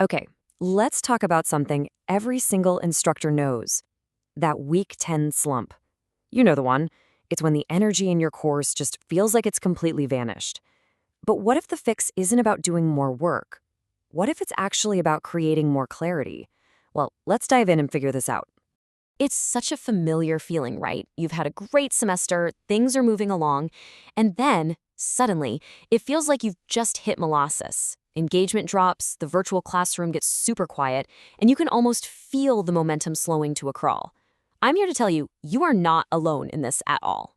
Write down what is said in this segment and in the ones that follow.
Okay, let's talk about something every single instructor knows, that week 10 slump. You know the one. It's when the energy in your course just feels like it's completely vanished. But what if the fix isn't about doing more work? What if it's actually about creating more clarity? Well, let's dive in and figure this out. It's such a familiar feeling, right? You've had a great semester, things are moving along, and then, suddenly, it feels like you've just hit molasses. Engagement drops, the virtual classroom gets super quiet, and you can almost feel the momentum slowing to a crawl. I'm here to tell you, you are not alone in this at all.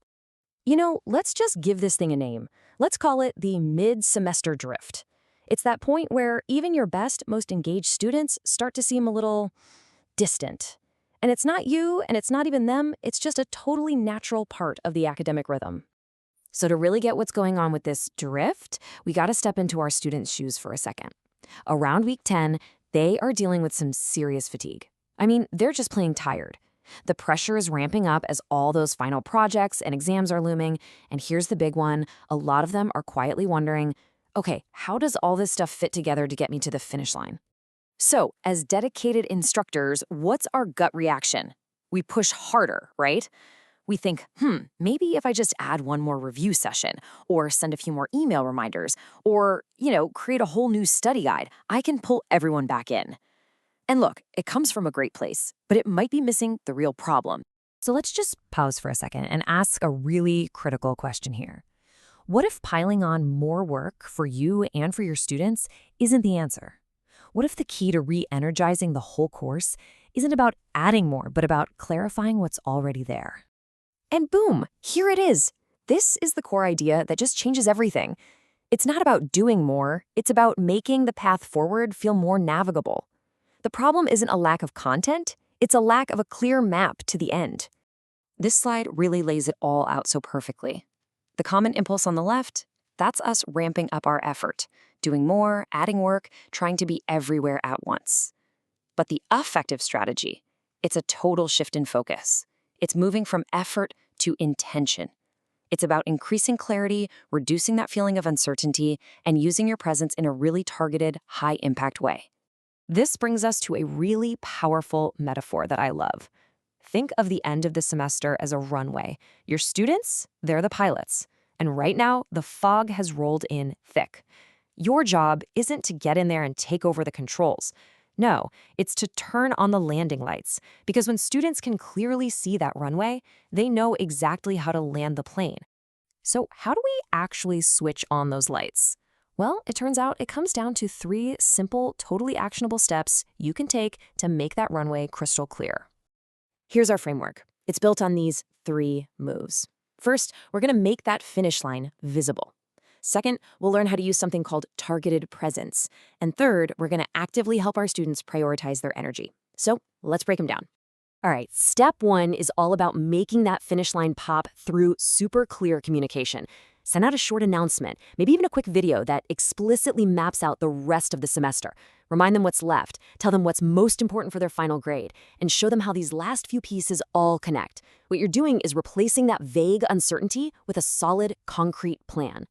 Let's just give this thing a name. Let's call it the mid-semester drift. It's that point where even your best, most engaged students start to seem a little distant. And it's not you, and it's not even them, it's just a totally natural part of the academic rhythm. So to really get what's going on with this drift, we gotta step into our students' shoes for a second. Around week 10, they are dealing with some serious fatigue. I mean, they're just plain tired. The pressure is ramping up as all those final projects and exams are looming, and here's the big one. A lot of them are quietly wondering, okay, how does all this stuff fit together to get me to the finish line? So, as dedicated instructors, what's our gut reaction? We push harder, right? We think, maybe if I just add one more review session, or send a few more email reminders, or, create a whole new study guide, I can pull everyone back in. And look, it comes from a great place, but it might be missing the real problem. So let's just pause for a second and ask a really critical question here. What if piling on more work for you and for your students isn't the answer? What if the key to re-energizing the whole course isn't about adding more, but about clarifying what's already there? And boom, here it is. This is the core idea that just changes everything. It's not about doing more, it's about making the path forward feel more navigable. The problem isn't a lack of content, it's a lack of a clear map to the end. This slide really lays it all out so perfectly. The common impulse on the left, that's us ramping up our effort, doing more, adding work, trying to be everywhere at once. But the effective strategy, it's a total shift in focus. It's moving from effort to intention. It's about increasing clarity, reducing that feeling of uncertainty, and using your presence in a really targeted, high-impact way. This brings us to a really powerful metaphor that I love. Think of the end of the semester as a runway. Your students, they're the pilots. And right now, the fog has rolled in thick. Your job isn't to get in there and take over the controls. No, it's to turn on the landing lights. Because when students can clearly see that runway, they know exactly how to land the plane. So how do we actually switch on those lights? Well, it turns out it comes down to 3 simple, totally actionable steps you can take to make that runway crystal clear. Here's our framework. It's built on these 3 moves. First, we're going to make that finish line visible. Second, we'll learn how to use something called targeted presence. And third, we're going to actively help our students prioritize their energy. So let's break them down. All right, step 1 is all about making that finish line pop through super clear communication. Send out a short announcement, maybe even a quick video that explicitly maps out the rest of the semester. Remind them what's left, tell them what's most important for their final grade, and show them how these last few pieces all connect. What you're doing is replacing that vague uncertainty with a solid, concrete plan.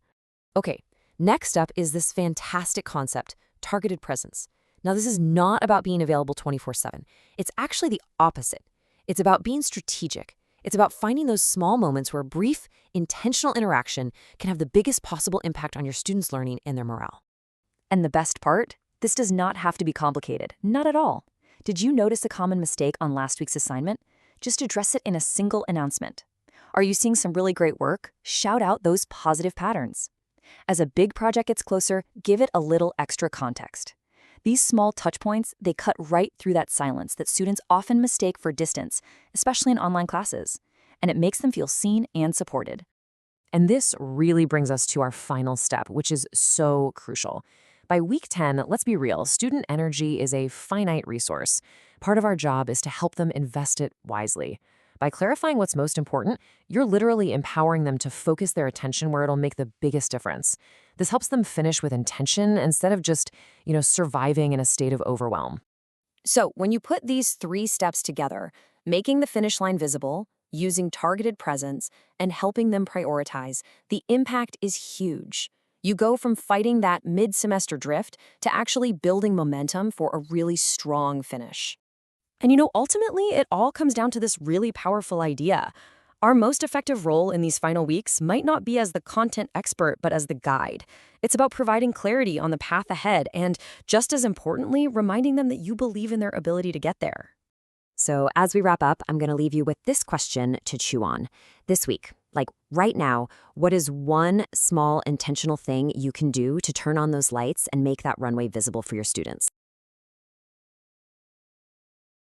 Okay, next up is this fantastic concept, targeted presence. Now, this is not about being available 24/7. It's actually the opposite. It's about being strategic. It's about finding those small moments where brief, intentional interaction can have the biggest possible impact on your students' learning and their morale. And the best part? This does not have to be complicated. Not at all. Did you notice a common mistake on last week's assignment? Just address it in a single announcement. Are you seeing some really great work? Shout out those positive patterns. As a big project gets closer, give it a little extra context. These small touch points, they cut right through that silence that students often mistake for distance, especially in online classes, and it makes them feel seen and supported. And this really brings us to our final step, which is so crucial. By week 10, let's be real, student energy is a finite resource. Part of our job is to help them invest it wisely. By clarifying what's most important, you're literally empowering them to focus their attention where it'll make the biggest difference. This helps them finish with intention instead of just, surviving in a state of overwhelm. So when you put these 3 steps together, making the finish line visible, using targeted presence, and helping them prioritize, the impact is huge. You go from fighting that mid-semester drift to actually building momentum for a really strong finish. And ultimately, it all comes down to this really powerful idea. Our most effective role in these final weeks might not be as the content expert, but as the guide. It's about providing clarity on the path ahead and, just as importantly, reminding them that you believe in their ability to get there. So as we wrap up, I'm going to leave you with this question to chew on. This week, like right now, what is one small intentional thing you can do to turn on those lights and make that runway visible for your students?